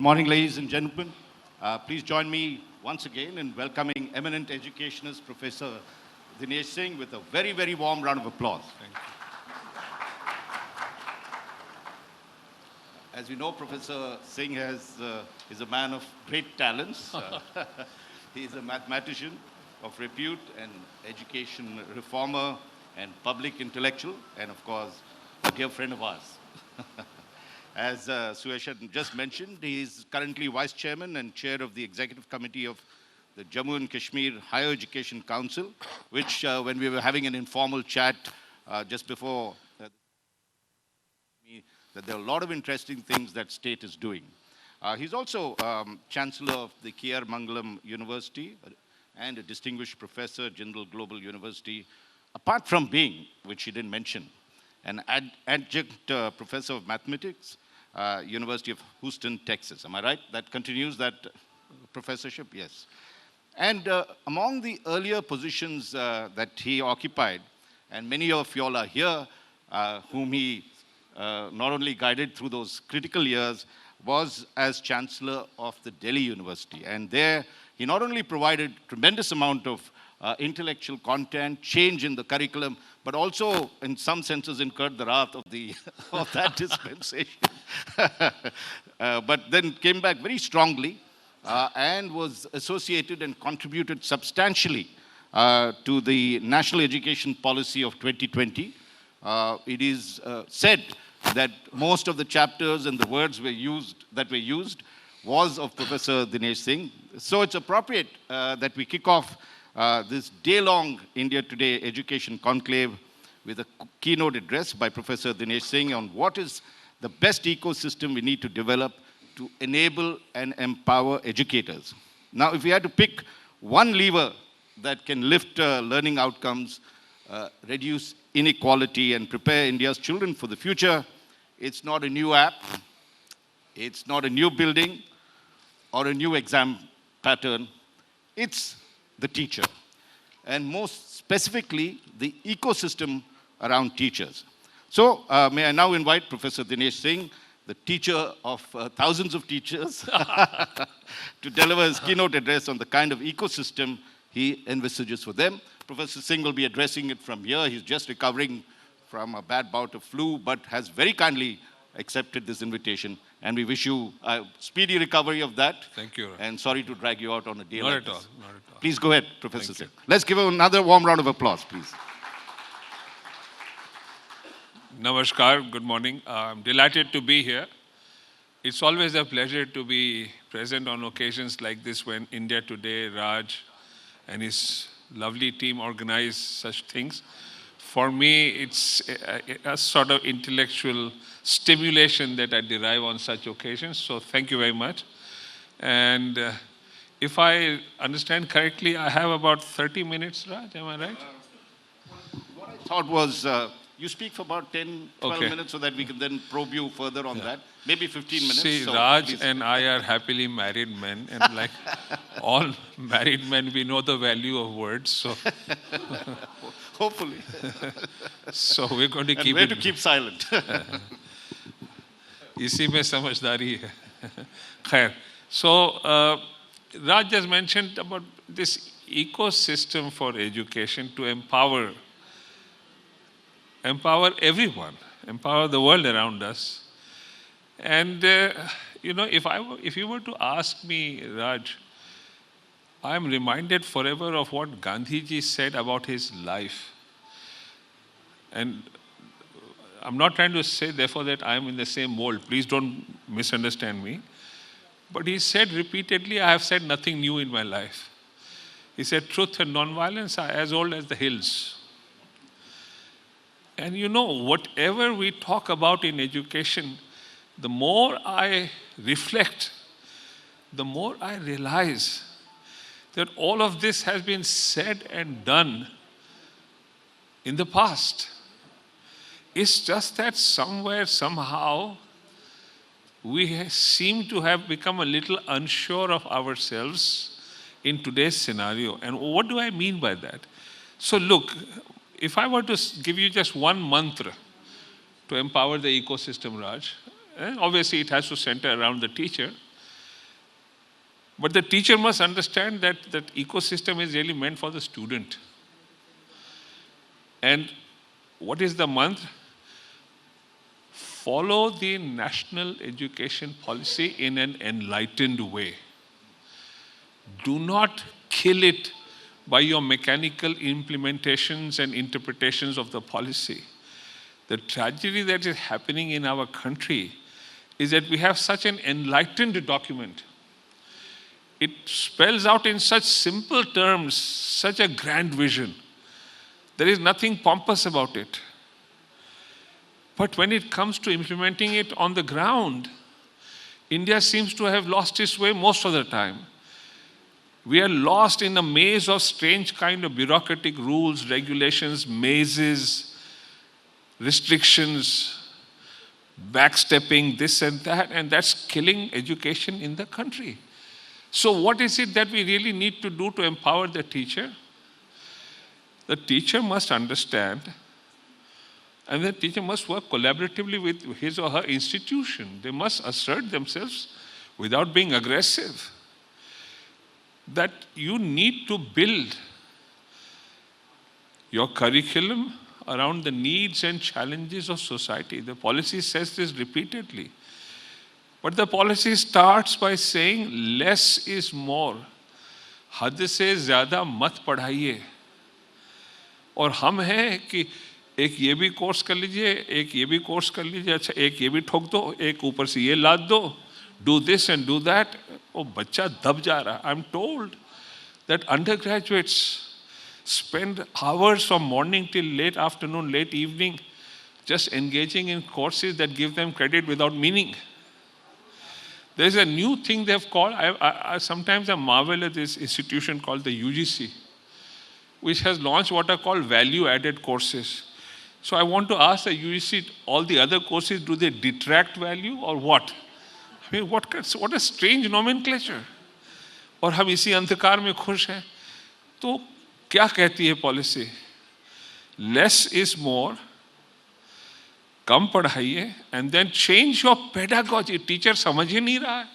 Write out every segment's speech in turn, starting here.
Morning, ladies and gentlemen. Please join me once again in welcoming eminent educationist Professor Dinesh Singh with a very, very warm round of applause. Thank you. As we know, Professor Singh is a man of great talents. He is a mathematician of repute and education reformer and public intellectual, and of course, a dear friend of ours. As Suyesh had just mentioned, he is currently Vice Chairman and Chair of the Executive Committee of the Jammu and Kashmir Higher Education Council, which when we were having an informal chat just before that there are a lot of interesting things that state is doing. He's also Chancellor of the K.R. Mangalam University and a distinguished professor at Jindal Global University, apart from being, which he didn't mention, an adjunct professor of mathematics, University of Houston, Texas. Am I right? That continues that professorship? Yes. And among the earlier positions that he occupied, and many of you all are here, whom he not only guided through those critical years, was as Chancellor of the Delhi University. And there, he not only provided tremendous amount of intellectual content, change in the curriculum, but also, in some senses, incurred the wrath of of that dispensation. But then came back very strongly and was associated and contributed substantially to the National Education Policy of 2020. It is said that most of the chapters and the words that were used was of Professor Dinesh Singh. So it's appropriate that we kick off this day-long India Today Education Conclave with a keynote address by Professor Dinesh Singh on what is the best ecosystem we need to develop to enable and empower educators. Now, if we had to pick one lever that can lift learning outcomes, reduce inequality, and prepare India's children for the future, it's not a new app, it's not a new building, or a new exam pattern, it's the teacher, and most specifically, the ecosystem around teachers. So, may I now invite Professor Dinesh Singh, the teacher of thousands of teachers, to deliver his keynote address on the kind of ecosystem he envisages for them. Professor Singh will be addressing it from here. He's just recovering from a bad bout of flu, but has very kindly accepted this invitation. And we wish you a speedy recovery of that. Thank you. And sorry to drag you out on a day Not like at all. this. Not at all. Please go ahead, Professor Thank Singh. Let's give him another warm round of applause, please. Namaskar. Good morning. I'm delighted to be here. It's always a pleasure to be present on occasions like this when India Today, Raj, and his lovely team organize such things. For me, it's a sort of intellectual stimulation that I derive on such occasions. So thank you very much. And if I understand correctly, I have about 30 minutes, Raj, am I right? What I thought was you speak for about 10, 12 Okay. minutes so that we can then probe you further on that. Maybe 15 minutes. See, so Raj please. and I are happily married men, and like all married men, we know the value of words. So, Hopefully. we're going to And keep where it. to keep silent. इसी में समझदारी है. Khair. So, Raj just mentioned about this ecosystem for education to empower everyone, empower the world around us. And if you were to ask me, Raj, I am reminded forever of what Gandhiji said about his life. And I'm not trying to say, therefore, that I am in the same mold. Please don't misunderstand me. But he said repeatedly, I have said nothing new in my life. He said, truth and nonviolence are as old as the hills. And whatever we talk about in education, the more I reflect, the more I realize that all of this has been said and done in the past. It's just that somewhere, somehow, we seem to have become a little unsure of ourselves in today's scenario. And what do I mean by that? So look, if I were to give you just one mantra to empower the ecosystem, Raj, obviously it has to center around the teacher. But the teacher must understand that that ecosystem is really meant for the student. And what is the mantra? Follow the national education policy in an enlightened way. Do not kill it by your mechanical implementations and interpretations of the policy. The tragedy that is happening in our country is that we have such an enlightened document. It spells out in such simple terms, such a grand vision. There is nothing pompous about it. But when it comes to implementing it on the ground, India seems to have lost its way most of the time. We are lost in a maze of strange kind of bureaucratic rules, regulations, mazes, restrictions, backstepping, this and that, and that's killing education in the country. So what is it that we really need to do to empower the teacher? The teacher must understand, and the teacher must work collaboratively with his or her institution. They must assert themselves without being aggressive. That you need to build your curriculum around the needs and challenges of society. The policy says this repeatedly. But the policy starts by saying less is more. हद से ज़्यादा मत पढ़ाइए. और हम हैं कि एक ये भी कोर्स कर लीजिए, एक ये भी कोर्स कर लीजिए, अच्छा एक ये भी ठोक दो, एक ऊपर से ये लाद दो, do this and do that. वो बच्चा दब जा रहा. I'm told that undergraduates spend hours from morning till late afternoon, late evening, just engaging in courses that give them credit without meaning. There's a new thing they've called, sometimes I marvel at this institution called the UGC, which has launched what are called value-added courses. So I want to ask the UGC, all the other courses, do they detract value or what? I mean, what a strange nomenclature. और हम इसी अंधकार में खुश हैं. तो क्या कहती है पॉलिसी? Less is more. कम पढ़ाइए and then change your pedagogy. Teacher समझ ही नहीं रहा है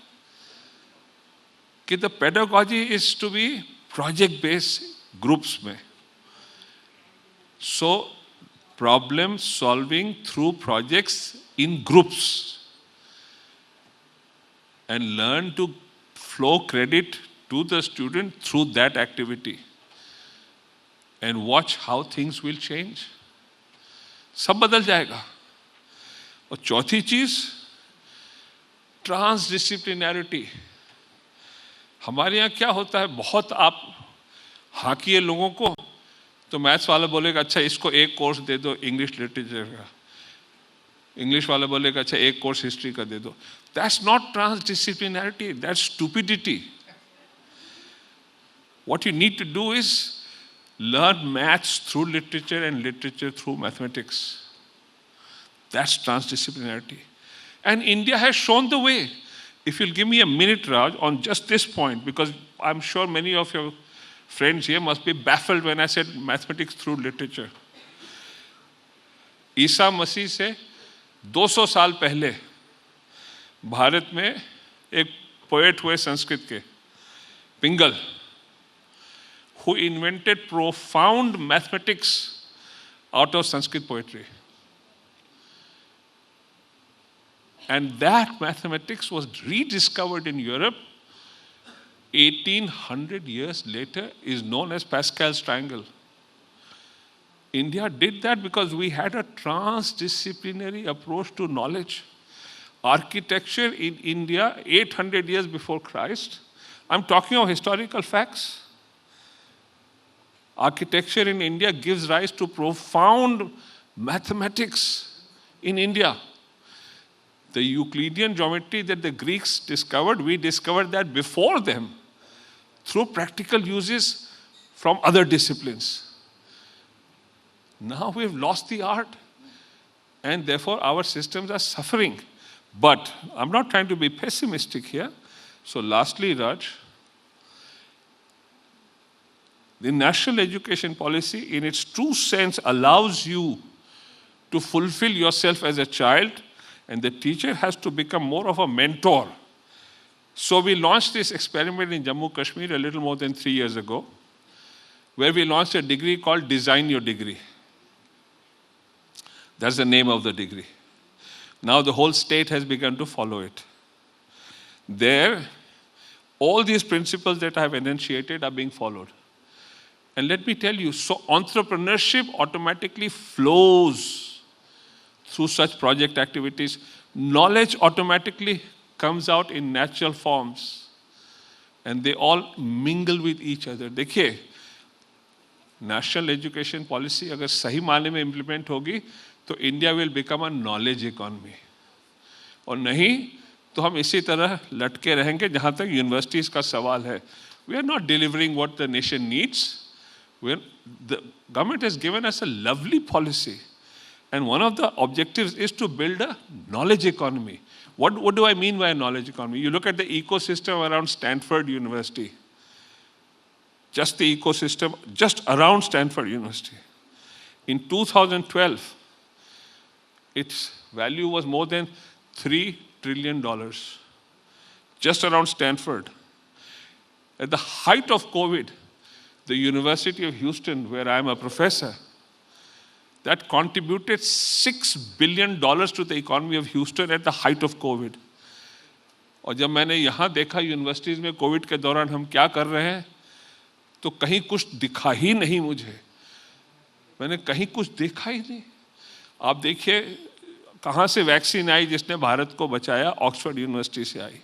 कि the pedagogy is to be project based groups में. So problem solving through projects in groups and learn to flow credit to the student through that activity and watch how things will change. सब बदल जाएगा. और चौथी चीज ट्रांसडिसिप्लिनैरिटी. हमारे यहाँ क्या होता है, बहुत आप हाकिए लोगों को तो मैथ्स वाला बोलेगा अच्छा इसको एक कोर्स दे दो इंग्लिश लिटरेचर का, इंग्लिश वाला बोलेगा अच्छा एक कोर्स हिस्ट्री का दे दो. That's not transdisciplinarity, that's stupidity. What you need to do is learn maths through literature and literature through mathematics. That's transdisciplinarity. And India has shown the way. If you'll give me a minute, Raj, on just this point, because I'm sure many of your friends here must be baffled when I said mathematics through literature. Isa Masih से 200 साल पहले भारत में एक poet हुए संस्कृत के, पिंगल, who invented profound mathematics out of Sanskrit poetry. And that mathematics was rediscovered in Europe 1800 years later, is known as Pascal's triangle. India did that because we had a transdisciplinary approach to knowledge. Architecture in India 800 years before Christ, I'm talking of historical facts. Architecture in India gives rise to profound mathematics in India. The Euclidean geometry that the Greeks discovered, we discovered that before them through practical uses from other disciplines. Now we've lost the art and therefore our systems are suffering. But I'm not trying to be pessimistic here. So lastly, Raj, the national education policy in its true sense allows you to fulfill yourself as a child, and the teacher has to become more of a mentor So we launched this experiment in Jammu Kashmir a little more than 3 years ago, where we launched a degree called Design Your Degree. That's the name of the degree. Now the whole state has begun to follow it. There, all these principles that I have enunciated are being followed. And let me tell you, so entrepreneurship automatically flows through such project activities. Knowledge automatically comes out in natural forms. And they all mingle with each other. देखिए, national education policy अगर सही मायने में implement होगी तो India will become a knowledge economy, और नहीं तो हम इसी तरह लटके रहेंगे जहां तक यूनिवर्सिटीज का सवाल है. We are not delivering what the nation needs. The government has given us a lovely policy, and one of the objectives is to build a knowledge economy. What do I mean by a knowledge economy? You look at the ecosystem around Stanford University. Just the ecosystem just around Stanford University. In 2012, its value was more than $3 trillion. Just around Stanford. At the height of COVID, the University of Houston, where I am a professor, that contributed $6 billion to the economy of Houston at the height of COVID. और जब मैंने यहाँ देखा universities में Covid के दौरान हम क्या कर रहे हैं, तो कहीं कुछ दिखा ही नहीं मुझे. मैंने कहीं कुछ देखा ही नहीं. आप देखिए कहाँ से वैक्सीन आई जिसने भारत को बचाया? ऑक्सफोर्ड यूनिवर्सिटी से आई.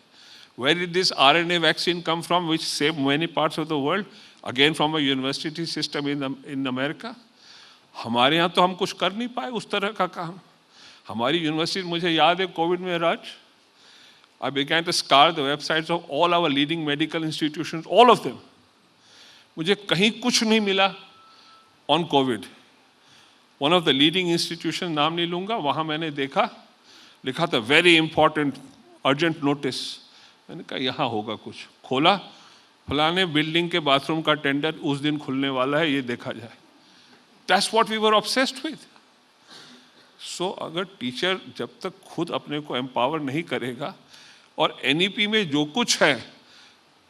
Where did this RNA vaccine come from, which saved many parts of the world? Again from a university system in America. हमारे यहाँ तो हम कुछ कर नहीं पाए उस तरह का काम. हमारी यूनिवर्सिटी, मुझे याद है कोविड में राज, I began to scour the websites of all our leading medical institutions, all of them. मुझे कहीं कुछ नहीं मिला on COVID. One of the leading institutions, नाम नहीं लूँगा, वहाँ मैंने देखा, लिखा था very important urgent notice. मैंने कहा यहाँ होगा कुछ. खोला, फलाने बिल्डिंग के बाथरूम का टेंडर उस दिन खुलने वाला है, ये देखा जाए. That's what we were obsessed with. So अगर टीचर जब तक खुद अपने को एम्पावर नहीं करेगा, और NEP में जो कुछ है,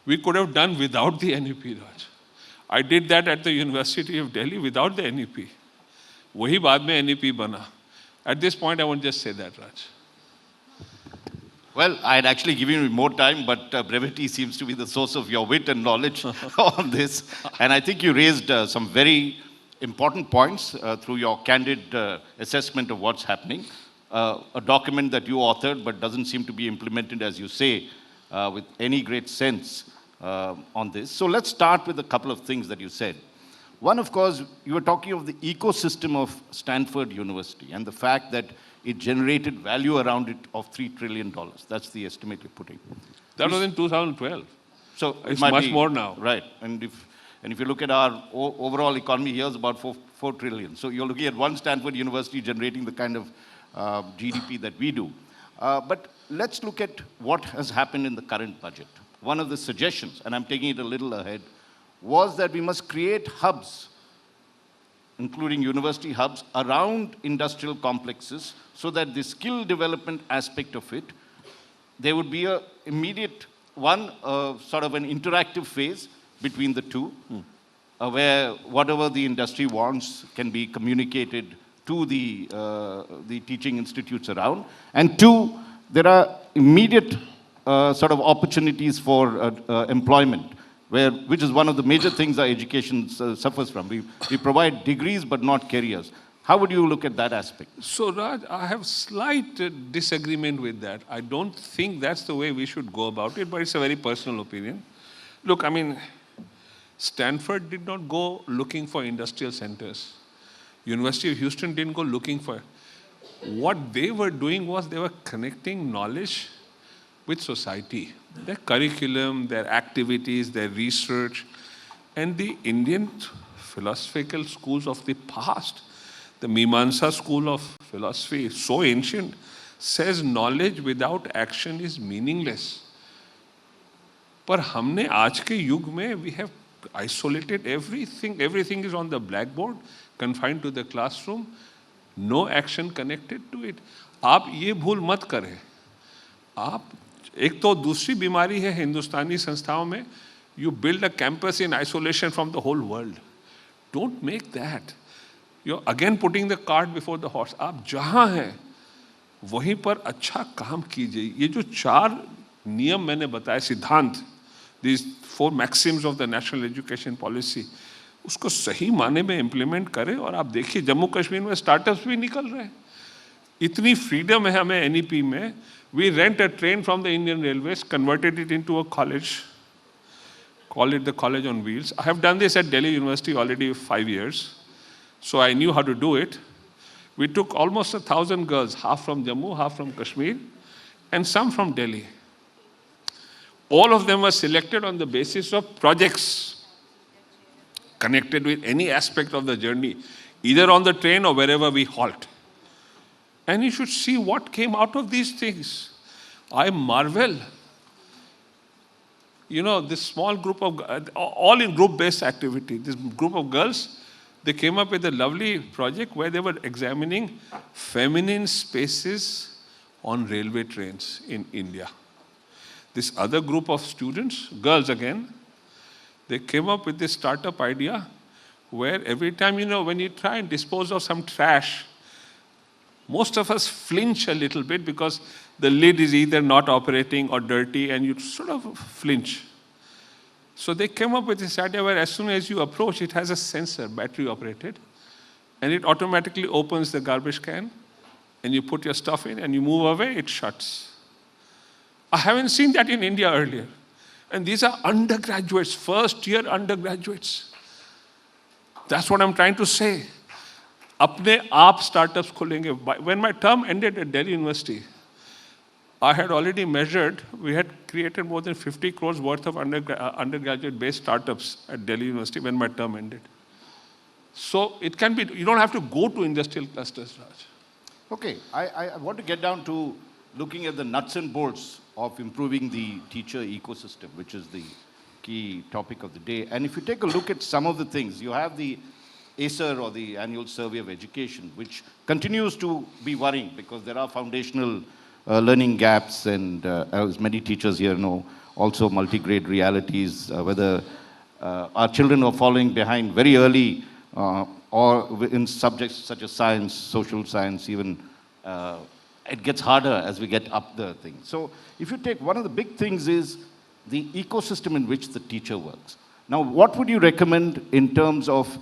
we could have done without the NEP, Raj. I did that at the University of Delhi without the NEP. वही बाद में NEP बना. At this point, I want to just say that, Raj. Well, I had actually given you more time, but brevity seems to be the source of your wit and knowledge on this. And I think you raised some very important points through your candid assessment of what's happening. A document that you authored but doesn't seem to be implemented, as you say, with any great sense on this. So let's start with a couple of things that you said. One, of course, you were talking of the ecosystem of Stanford University and the fact that it generated value around it of $3 trillion. That's the estimate you're putting. That was in 2012. So it's much more now. Right. And if you look at our overall economy, here's about 4 trillion. So you're looking at one Stanford University generating the kind of GDP that we do. But let's look at what has happened in the current budget. One of the suggestions, and I'm taking it a little ahead, was that we must create hubs, including university hubs, around industrial complexes so that the skill development aspect of it, there would be a immediate one, sort of an interactive phase between the two, where whatever the industry wants can be communicated to the teaching institutes around. And two, there are immediate sort of opportunities for employment, which is one of the major things our education suffers from. We provide degrees but not careers. How would you look at that aspect? So Raj, I have slight disagreement with that. I don't think that's the way we should go about it, but it's a very personal opinion. Look, I mean, Stanford did not go looking for industrial centers. University of Houston didn't go looking for. What they were doing was they were connecting knowledge with society. Their curriculum, their activities, their research, and the Indian philosophical schools of the past, the Mimamsa school of philosophy, so ancient, says knowledge without action is meaningless. पर हमने आज के युग में we have isolated everything. Everything is on the blackboard, confined to the classroom, no action connected to it. आप ये भूल मत करें. आप एक तो दूसरी बीमारी है हिंदुस्तानी संस्थाओं में, you build a campus in isolation from the whole world. Don't make that. You again putting the cart before the horse. आप जहां हैं वहीं पर अच्छा काम कीजिए. ये जो 4 नियम मैंने बताया, सिद्धांत, these 4 maxims of the national education policy, उसको सही माने में इम्प्लीमेंट करें. और आप देखिए जम्मू कश्मीर में स्टार्टअप्स भी निकल रहे हैं. इतनी फ्रीडम है हमें एनईपी में. We rent a train from the Indian Railways, converted it into a college, call it the college on wheels. I have done this at Delhi University already 5 years, so I knew how to do it. We took almost 1,000 girls, half from Jammu, half from Kashmir, and some from Delhi. All of them were selected on the basis of projects connected with any aspect of the journey, either on the train or wherever we halt. And you should see what came out of these things. I marvel. You know, this small group of, all in group-based activity, this group of girls, they came up with a lovely project where they were examining feminine spaces on railway trains in India. This other group of students, girls again, they came up with this startup idea where every time, you know, when you try and dispose of some trash, most of us flinch a little bit because the lid is either not operating or dirty and you sort of flinch. So they came up with this idea where as soon as you approach, it has a sensor, battery operated, and it automatically opens the garbage can, and you put your stuff in and you move away, it shuts. I haven't seen that in India earlier. And these are undergraduates, first-year undergraduates. That's what I'm trying to say. अपने आप startups खुलेंगे. When my term ended at Delhi University, I had already measured, we had created more than 50 crores worth of undergraduate-based startups at Delhi University when my term ended. So it can be, you don't have to go to industrial clusters, Raj. Okay, I want to get down to looking at the nuts and bolts of improving the teacher ecosystem, which is the key topic of the day. And if you take a look at some of the things, you have the ACER, or the Annual Survey of Education, which continues to be worrying because there are foundational learning gaps, and as many teachers here know, also multi-grade realities, whether our children are falling behind very early or in subjects such as science, social science, even it gets harder as we get up the thing. So if you take, one of the big things is the ecosystem in which the teacher works. Now, what would you recommend in terms of,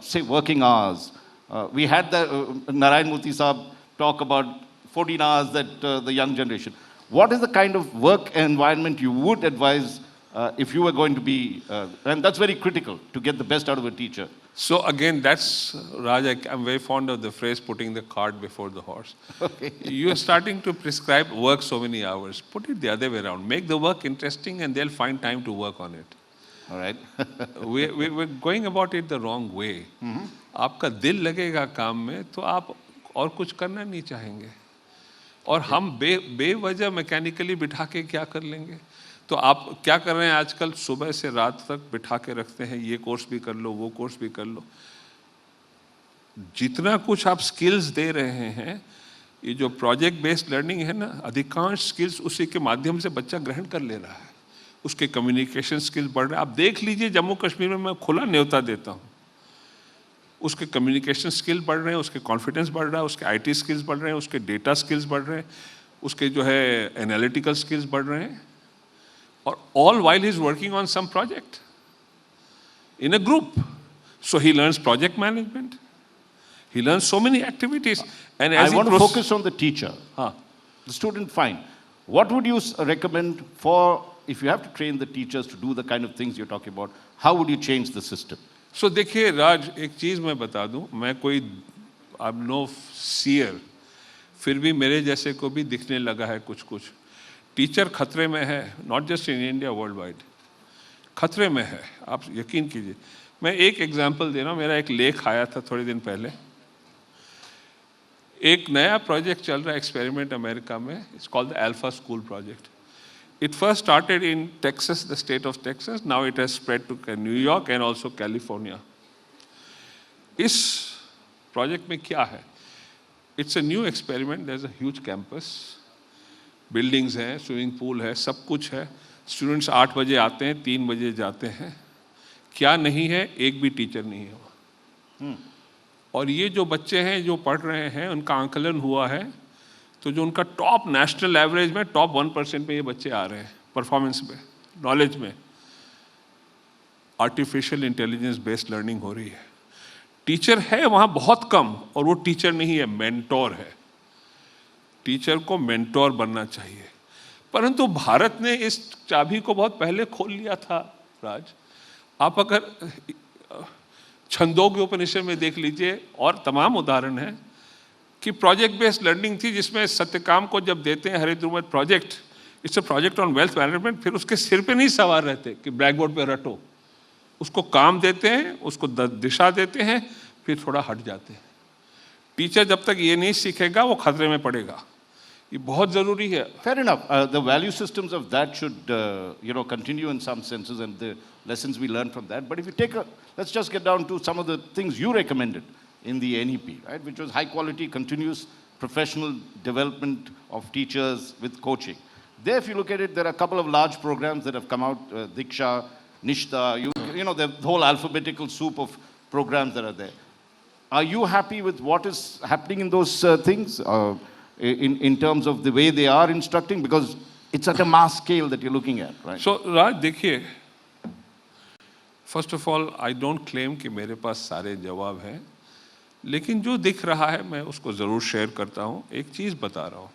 say, working hours? We had the Narayan Murthy Saab talk about 14 hours that the young generation. What is the kind of work environment you would advise if you were going to be, and that's very critical to get the best out of a teacher. So again, that's, Raj, I'm very fond of the phrase putting the cart before the horse. Okay. You are starting to prescribe work so many hours. Put it the other way around. Make the work interesting and they'll find time to work on it. All right. We're going about it the wrong way. आपका दिल लगेगा काम में तो आप और कुछ करना नहीं चाहेंगे. और हम बेवजह मैकेनिकली बिठा के क्या कर लेंगे. तो आप क्या कर रहे हैं आजकल, सुबह से रात तक बिठा के रखते हैं, ये कोर्स भी कर लो, वो कोर्स भी कर लो. जितना कुछ आप स्किल्स दे रहे हैं, ये जो प्रोजेक्ट बेस्ड लर्निंग है ना, अधिकांश स्किल्स उसी के माध्यम से बच्चा ग्रहण कर ले रहा है. उसके कम्युनिकेशन स्किल्स बढ़ रहे हैं. आप देख लीजिए जम्मू कश्मीर में मैं खुला न्योता देता हूँ. उसके कम्युनिकेशन स्किल बढ़ रहे हैं, उसके कॉन्फिडेंस बढ़ रहा है, उसके आईटी स्किल्स बढ़ रहे हैं, उसके डेटा स्किल्स बढ़ रहे हैं, उसके जो है एनालिटिकल स्किल्स बढ़ रहे हैं. और all while he's working on some project in a group. So he learns project management. He learns so many activities. And as I want to focus on the teacher. The student, fine. What would you recommend for, if you have to train the teachers to do the kind of things you're talking about, how would you change the system? So देखिए राज, एक चीज़ मैं बता दूं, मैं कोई I'm no seer, फिर भी मेरे जैसे को भी दिखने लगा है कुछ कुछ. टीचर खतरे में है, not just in India, world wide खतरे में है. आप यकीन कीजिए. मैं एक एग्जांपल दे रहा हूँ. मेरा एक लेख आया था थोड़े दिन पहले. एक नया प्रोजेक्ट चल रहा है, एक्सपेरिमेंट अमेरिका में. It's called the alpha school project. It first started in Texas, the state of Texas. Now it has spread to New York and also California. इस प्रोजेक्ट में क्या है? It's a new experiment. There's a huge campus. Buildings हैं, swimming pool है, सब कुछ है। Students 8 बजे आते हैं, 3 बजे जाते हैं। क्या नहीं है? एक भी टीचर नहीं है वहाँ। और ये जो बच्चे हैं जो पढ़ रहे हैं, उनका आंकलन हुआ है, तो जो उनका टॉप नेशनल एवरेज में टॉप 1% में ये बच्चे आ रहे हैं परफॉर्मेंस में, नॉलेज में। आर्टिफिशियल इंटेलिजेंस बेस्ड लर्निंग हो रही है। टीचर है वहाँ बहुत कम, और वो टीचर नहीं है, मेंटोर है। टीचर को मेंटोर बनना चाहिए। परंतु भारत ने इस चाबी को बहुत पहले खोल लिया था राज। आप अगर छंदोग्य उपनिषद में देख लीजिए, और तमाम उदाहरण हैं कि प्रोजेक्ट बेस्ड लर्निंग थी, जिसमें सत्यकाम को जब देते हैं Haridrumat project, it's a project on wealth management, फिर उसके सिर पे नहीं सवार रहते कि ब्लैक बोर्ड पे रटो। उसको काम देते हैं, उसको दिशा देते हैं, फिर थोड़ा हट जाते हैं। टीचर जब तक ये नहीं सीखेगा वो खतरे में पड़ेगा। ये बहुत जरूरी है। Fair enough. The value systems of that should, continue in some senses, and the lessons we learn from that. But if you take let's just get down to some of the things you recommended in the NEP, right, which was high quality, continuous professional development of teachers with coaching. There, if you look at it, there are a couple of large programs that have come out, Diksha, Nishta, the whole alphabetical soup of programs that are there. Are you happy with what is happening in those things? In terms of the way they are instructing, because it's at a mass scale that you're looking at, right? So Raj, देखिए, first of all I don't claim कि मेरे पास सारे जवाब हैं, लेकिन जो दिख रहा है मैं उसको ज़रूर शेयर करता हूँ। एक चीज़ बता रहा हूँ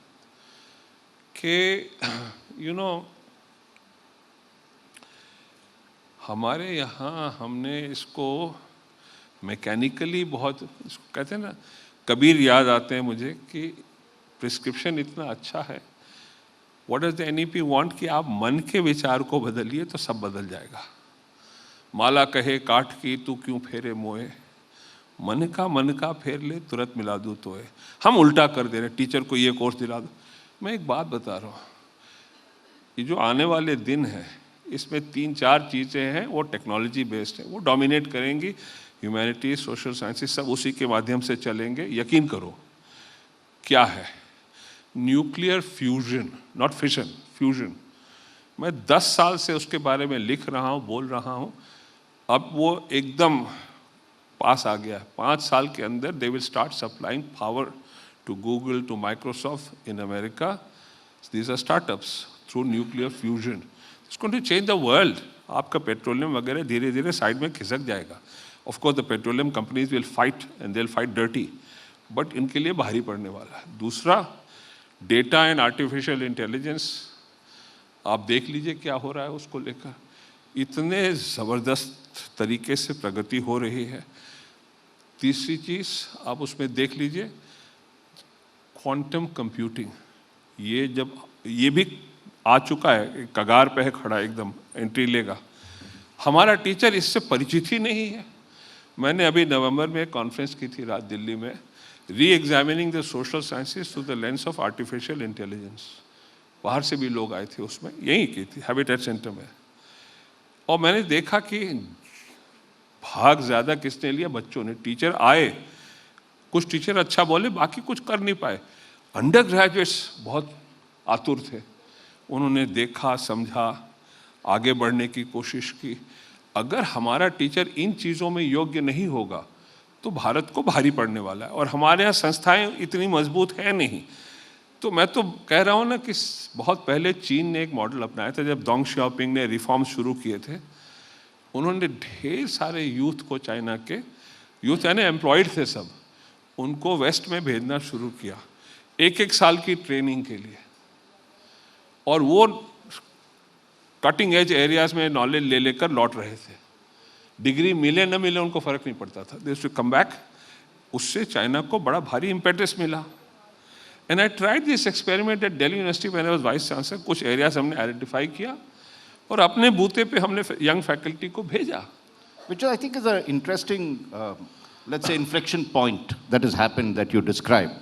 कि हमारे यहाँ हमने इसको मैकेनिकली बहुत, इसको कहते हैं ना, कबीर याद आते हैं मुझे कि प्रिस्क्रिप्शन इतना अच्छा है। What does the NEP want कि आप मन के विचार को बदलिए तो सब बदल जाएगा। माला कहे काठ की तू क्यों फेरे मोए, मन का फेर ले तुरंत मिला दूँ तोए। हम उल्टा कर दे रहे, टीचर को ये कोर्स दिला दो। मैं एक बात बता रहा हूँ, ये जो आने वाले दिन है इसमें 3-4 चीज़ें हैं वो टेक्नोलॉजी बेस्ड है, वो डोमिनेट करेंगी। ह्यूमैनिटीज, सोशल साइंसेस सब उसी के माध्यम से चलेंगे, यकीन करो। क्या है? Nuclear fusion, not fission, fusion. मैं 10 साल से उसके बारे में लिख रहा हूँ, बोल रहा हूँ। अब वो एकदम पास आ गया है। 5 साल के अंदर they will start supplying power to Google, to Microsoft in America. These are startups through nuclear fusion. It's going to change the world. आपका पेट्रोलियम वगैरह धीरे धीरे साइड में खिसक जाएगा। Of course the petroleum companies will fight and they will fight dirty, but इनके लिए भारी पड़ने वाला है। दूसरा, डेटा एंड आर्टिफिशियल इंटेलिजेंस, आप देख लीजिए क्या हो रहा है उसको लेकर। इतने ज़बरदस्त तरीके से प्रगति हो रही है। तीसरी चीज़ आप उसमें देख लीजिए, क्वांटम कंप्यूटिंग। ये भी आ चुका है, कगार पे है खड़ा, एकदम एंट्री लेगा। हमारा टीचर इससे परिचित ही नहीं है। मैंने अभी नवंबर में एक कॉन्फ्रेंस की थी रात दिल्ली में, re-examining the social sciences through the lens of artificial intelligence. बाहर से भी लोग आए थे, उसमें यहीं की थी, हैबिटेट सेंटर में। और मैंने देखा कि भाग ज़्यादा किसने लिया? बच्चों ने। टीचर आए, कुछ टीचर अच्छा बोले, बाकी कुछ कर नहीं पाए। अंडर ग्रेजुएट्स बहुत आतुर थे, उन्होंने देखा, समझा, आगे बढ़ने की कोशिश की। अगर हमारा टीचर इन चीज़ों में योग्य नहीं होगा तो भारत को भारी पड़ने वाला है। और हमारे यहाँ संस्थाएं इतनी मजबूत है नहीं। तो मैं तो कह रहा हूँ ना कि बहुत पहले चीन ने एक मॉडल अपनाया था, जब डोंग शियाओपिंग ने रिफॉर्म शुरू किए थे। उन्होंने ढेर सारे यूथ को, चाइना के यूथ यानी एम्प्लॉयड थे सब, उनको वेस्ट में भेजना शुरू किया 1-1 साल की ट्रेनिंग के लिए। और वो कटिंग एज एरियाज में नॉलेज ले लेकर लौट रहे थे। डिग्री मिले न मिले उनको फर्क नहीं पड़ता था, दे शुड कम बैक। उससे चाइना को बड़ा भारी इम्पेटस मिला। And I tried this experiment at Delhi university when I was vice chancellor. कुछ एरियाज हमने आइडेंटिफाई किया और अपने बूते पे हमने यंग फैकल्टी को भेजा। Which I think is an interesting, let's say, inflection point that has happened that you described.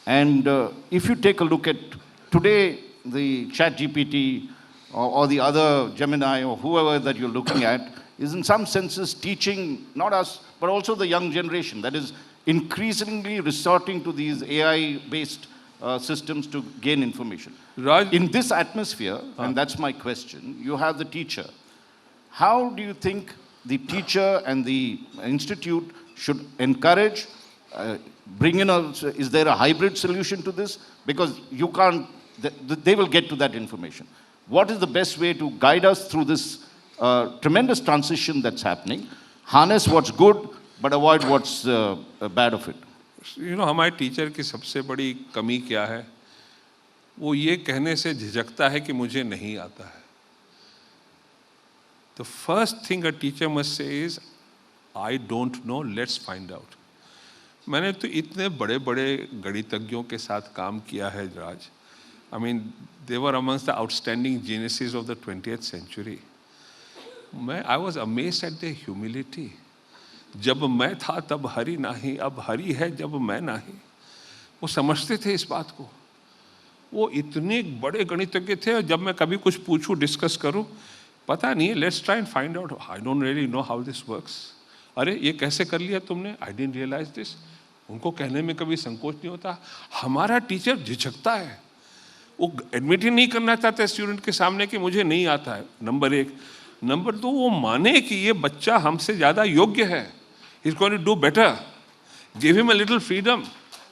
And if you take a look at today, the ChatGPT or the other Gemini or whoever that you're looking at is in some senses teaching not us, but also the young generation that is increasingly resorting to these AI-based systems to gain information. Raj, In this atmosphere, and that's my question, you have the teacher. How do you think the teacher and the institute should encourage, bring in a, is there a hybrid solution to this? Because you can't, they will get to that information. What is the best way to guide us through this tremendous transition that's happening? Harness what's good, but avoid what's bad of it. हमारे teacher की सबसे बड़ी कमी क्या है? वो ये कहने से झिझकता है कि मुझे नहीं आता है. The first thing a teacher must say is, I don't know, let's find out. मैंने तो इतने बड़े-बड़े गणितज्ञों के साथ काम किया है, राज. I mean, they were amongst the outstanding geniuses of the 20th century. I was amazed at their humility. जब मैं था तब हरि नाही, अब हरि है जब मैं नाही. वो समझते थे इस बात को. वो इतने बड़े गणितज्ञ थे और जब मैं कभी कुछ पूछूं, डिस्कस करूं, पता नहीं, let's try and find out. I don't really know how this works. अरे ये कैसे कर लिया तुमने? I didn't realise this. उनको कहने में कभी संकोच नहीं होता. हमारा टीचर झिझकता है. वो एडमिट ही नहीं करना चाहते स्टूडेंट के सामने कि मुझे नहीं आता है. नंबर 1. नंबर 2, वो माने कि ये बच्चा हमसे ज़्यादा योग्य है. He's going to do better. Give him a little freedom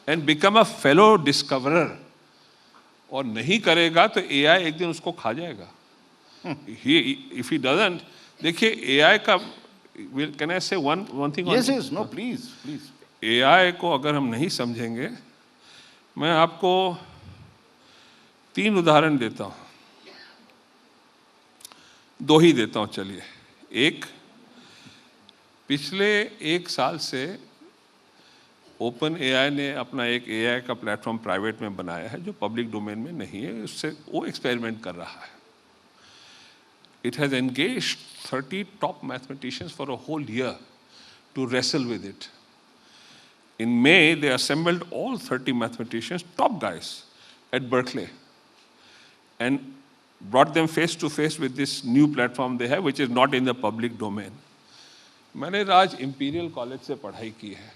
and become a fellow discoverer. और नहीं करेगा तो AI एक दिन उसको खा जाएगा. If he doesn't, देखिए AI का, can I say one thing? Yes, no, please. AI को अगर हम नहीं समझेंगे, मैं आपको 3 उदाहरण देता हूँ. 2 ही देता हूँ चलिए. एक, पिछले 1 साल से ओपन AI ने अपना एक AI का प्लेटफॉर्म प्राइवेट में बनाया है जो पब्लिक डोमेन में नहीं है. उससे वो एक्सपेरिमेंट कर रहा है. It has engaged 30 top mathematicians for a whole year to wrestle with it. In May, they assembled all 30 mathematicians, top guys, at Berkeley, and brought them face to face with this new platform they have, which is not in the public domain. मैंने राज imperial college से पढ़ाई की है.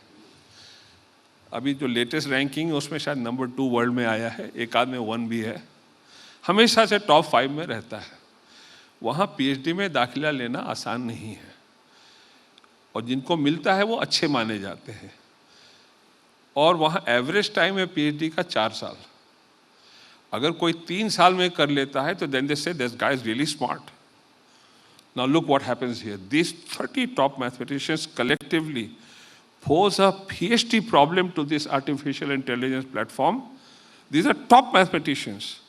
अभी जो latest ranking है उसमें शायद नंबर 2 वर्ल्ड में आया है. एक आध में 1 भी है. हमेशा से टॉप 5 में रहता है. वहाँ PhD में दाखिला लेना आसान नहीं है और जिनको मिलता है वो अच्छे माने जाते हैं. और वहाँ एवरेज टाइम है PhD का 4 साल. अगर कोई 3 साल में कर लेता है तो then they say this guy is really smart. Now look what happens here. These 30 top mathematicians collectively pose a PhD problem to this artificial intelligence platform. These are top mathematicians.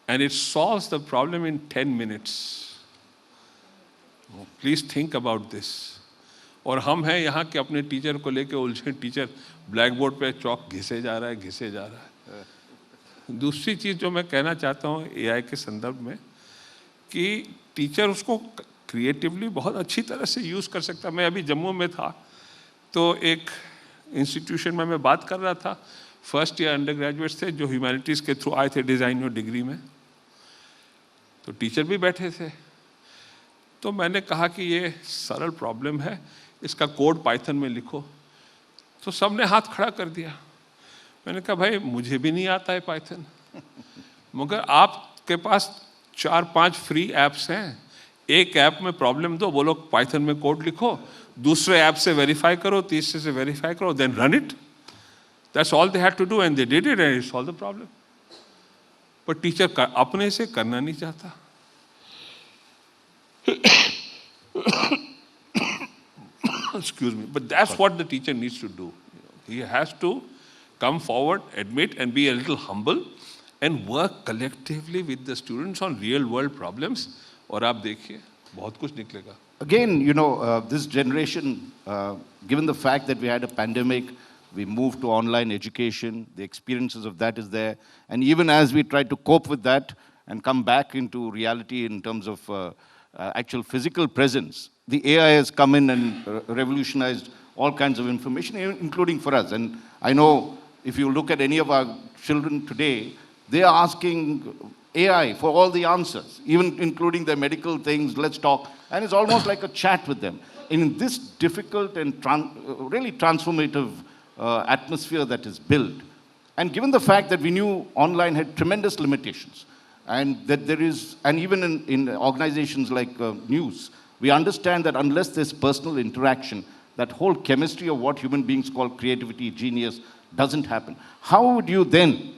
And it solves the problem in 10 minutes. Please think about this. और हम हैं यहाँ के अपने teacher को लेके उलझे. Teacher black board पे चौक घिसे जा रहा है. दूसरी चीज़ जो मैं कहना चाहता हूँ AI के संदर्भ में कि टीचर उसको क्रिएटिवली बहुत अच्छी तरह से यूज़ कर सकता है. मैं अभी जम्मू में था तो एक इंस्टीट्यूशन में मैं बात कर रहा था. फर्स्ट ईयर अंडर ग्रेजुएट्स थे जो ह्यूमैनिटीज़ के थ्रू आए थे डिज़ाइन और डिग्री में. तो टीचर भी बैठे थे. तो मैंने कहा कि ये सरल प्रॉब्लम है, इसका कोड पाइथन में लिखो. तो सबने हाथ खड़ा कर दिया. मैंने कहा भाई मुझे भी नहीं आता है पाइथन, मगर आपके पास 4-5 फ्री ऐप्स हैं. एक ऐप में प्रॉब्लम दो, बोलो पाइथन में कोड लिखो, दूसरे ऐप से वेरीफाई करो, तीसरे से वेरीफाई करो, then run it. That's all they had to do and they did it and it solve the problem. पर टीचर अपने से करना नहीं चाहता. Excuse me, but that's what the teacher needs to do. He has to come forward, admit, and be a little humble, and work collectively with the students on real-world problems. और आप देखिए, बहुत कुछ निकलेगा. Again, this generation, given the fact that we had a pandemic, we moved to online education, the experiences of that is there. And even as we try to cope with that and come back into reality in terms of actual physical presence, the AI has come in and revolutionized all kinds of information, including for us. And I know if you look at any of our children today, they are asking AI for all the answers, even including their medical things. Let's talk. And it's almost like a chat with them. In this difficult and really transformative atmosphere that is built, And given the fact that we knew online had tremendous limitations, and that there is, and even in organizations like news, we understand that unless there's personal interaction, that whole chemistry of what human beings call creativity, genius, doesn't happen. How would you then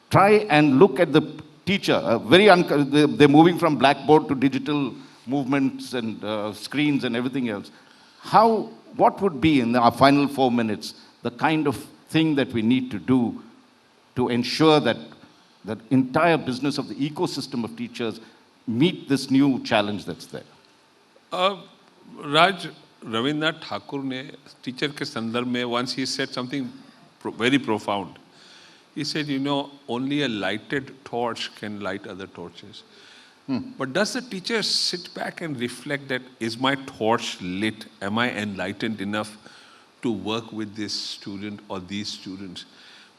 try and look at the teacher? They're moving from blackboard to digital movements and screens and everything else. What would be in our final 4 minutes the kind of thing that we need to do to ensure that the entire business of the ecosystem of teachers meet this new challenge that's there? Raj, Rabindranath Thakur ne teacher ke sandarbh mein once he said something very profound. He said, you know, only a lighted torch can light other torches. But does the teacher sit back and reflect that, is my torch lit? Am I enlightened enough to work with this student or these students?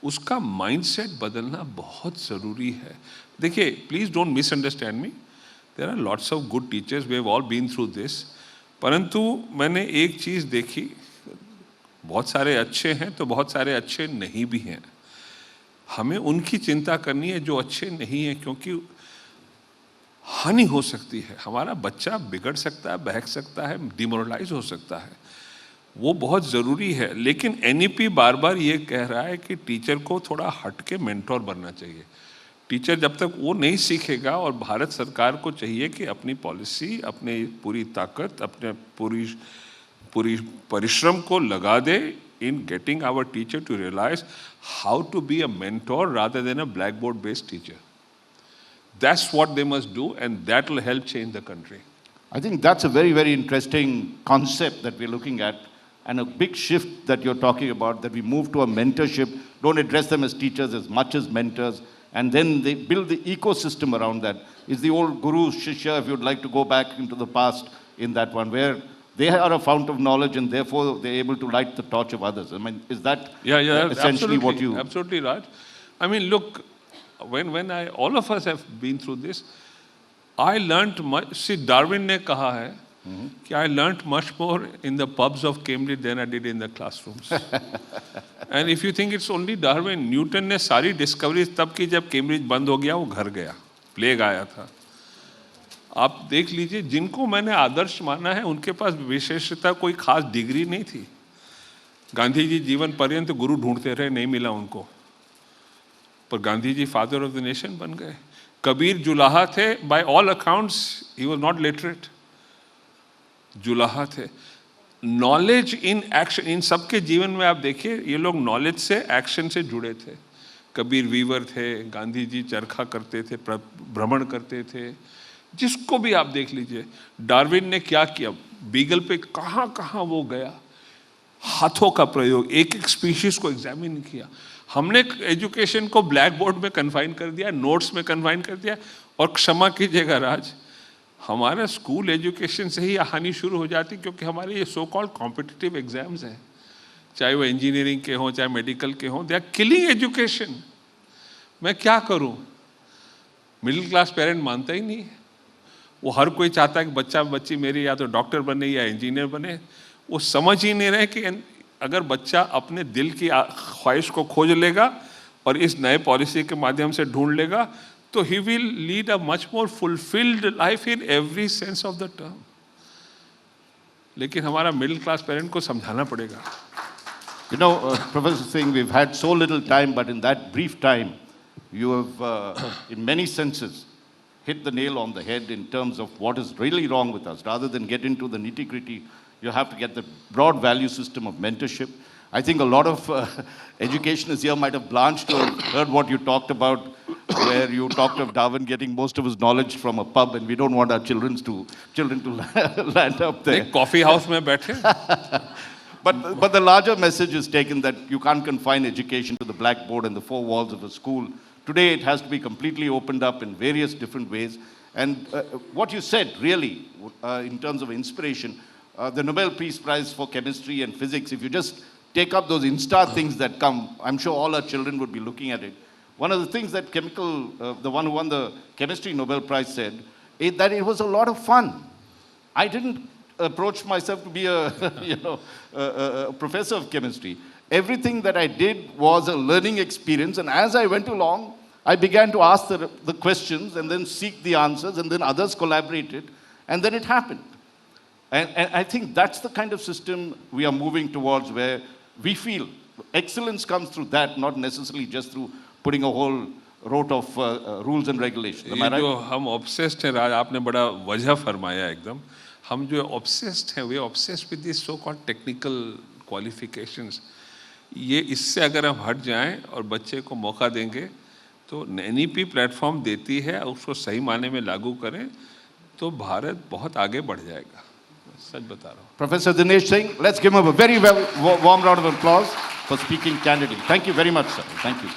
उसका mindset बदलना बहुत ज़रूरी है. देखिए, please don't misunderstand me. There are lots of good teachers. We have all been through this. परंतु मैंने एक चीज़ देखी, बहुत सारे अच्छे हैं तो बहुत सारे अच्छे नहीं भी हैं. हमें उनकी चिंता करनी है जो अच्छे नहीं हैं, क्योंकि हानि हो सकती है. हमारा बच्चा बिगड़ सकता है, बहक सकता है, डिमोरलाइज हो सकता है. वो बहुत ज़रूरी है. लेकिन एनईपी बार बार ये कह रहा है कि टीचर को थोड़ा हट के मेंटोर बनना चाहिए. टीचर जब तक वो नहीं सीखेगा, और भारत सरकार को चाहिए कि अपनी पॉलिसी, अपने पूरी ताकत, अपने पूरी परिश्रम को लगा दे in getting our teacher to realize how to be a mentor rather than a blackboard based teacher. That's what they must do, and that will help change the country. I think that's a very, very interesting concept that we're looking at, and a big shift that you're talking about, that we move to a mentorship, don't address them as teachers as much as mentors, and then they build the ecosystem around that. It's the old guru, shishya, if you'd like to go back into the past in that one, where they are a fount of knowledge and therefore they're able to light the torch of others. I mean, is that essentially what you... Absolutely right. I mean, look, when all of us have been through this, I learnt much. See, Darwin ने कहा है कि I learnt much more in the pubs of Cambridge than I did in the classrooms. And if you think it's only Darwin, Newton ने सारी discoveries तब की जब Cambridge बंद हो गया, वो घर गया, प्लेग आया था. आप देख लीजिए, जिनको मैंने आदर्श माना है उनके पास विशेषता कोई खास डिग्री नहीं थी. गांधी जी जीवन पर्यंत गुरु ढूंढते रहे, नहीं मिला उनको, पर Gandhi ji father of the nation बन गए. कबीर जुलाहा थे, by all accounts he was not literate, जुलाहा थे. नॉलेज इन एक्शन, इन सबके जीवन में आप देखिए, ये लोग नॉलेज से, एक्शन से जुड़े थे. कबीर वीवर थे, गांधी जी चरखा करते थे, भ्रमण करते थे. जिसको भी आप देख लीजिए, डार्विन ने क्या किया, बीगल पे कहाँ कहाँ वो गया, हाथों का प्रयोग, एक एक स्पीशीज को एग्जामिन किया. हमने एजुकेशन को ब्लैक बोर्ड में कन्फाइन कर दिया, नोट्स में कन्फाइन कर दिया. और क्षमा कीजिएगा राज, हमारा स्कूल एजुकेशन से ही हानि शुरू हो जाती, क्योंकि हमारे ये सो कॉल्ड कॉम्पिटिटिव एग्जाम्स हैं, चाहे वो इंजीनियरिंग के हों, चाहे मेडिकल के हों, दे आर किलिंग एजुकेशन. मैं क्या करूं? मिडिल क्लास पेरेंट मानता ही नहीं है. वो हर कोई चाहता है कि बच्चा बच्ची मेरी या तो डॉक्टर बने या इंजीनियर बने. वो समझ ही नहीं रहे कि अगर बच्चा अपने दिल की ख्वाहिश को खोज लेगा और इस नए पॉलिसी के माध्यम से ढूंढ लेगा, तो he will lead a much more fulfilled life in every sense of the term. लेकिन हमारा मिडिल क्लास पेरेंट को समझाना पड़ेगा. You know, Professor Singh, we've had so little time, but in that brief time, you have, in many senses, hit the nail on the head in terms of what is really wrong with us. Rather than get into the nitty-gritty, you have to get the broad value system of mentorship. I think a lot of educationists here might have blanched to have heard what you talked about, where you talked of Darwin getting most of his knowledge from a pub, and we don't want our children to land up there. Coffee house mein baithe. But the larger message is taken that you can't confine education to the blackboard and the four walls of a school. Today, it has to be completely opened up in various different ways. And what you said, really, in terms of inspiration, the Nobel Peace Prize for Chemistry and Physics, if you just take up those Insta things that come, I'm sure all our children would be looking at it. One of the things that the one who won the Chemistry Nobel Prize said, is that it was a lot of fun. I didn't approach myself to be a professor of chemistry. everything that I did was a learning experience. And as I went along, I began to ask the questions and then seek the answers, and then others collaborated, and then it happened. And I think that's the kind of system we are moving towards, where we feel excellence comes through that, not necessarily just through putting a whole rote of rules and regulations. Am I ये right? जो हम obsessed हैं राज, आपने बड़ा वजह फरमाया एकदम. हम जो ऑब्सेस्ड हैं, वे obsessed with this so called technical qualifications. ये इससे अगर हम हट जाएं और बच्चे को मौका देंगे, तो एनईपी प्लेटफॉर्म देती है, उसको सही माने में लागू करें तो भारत बहुत आगे बढ़ जाएगा. सच बता रहा हूँ. Professor Dinesh Singh, let's give him a very warm round of applause for speaking candidly. Thank you very much, sir. Thank you.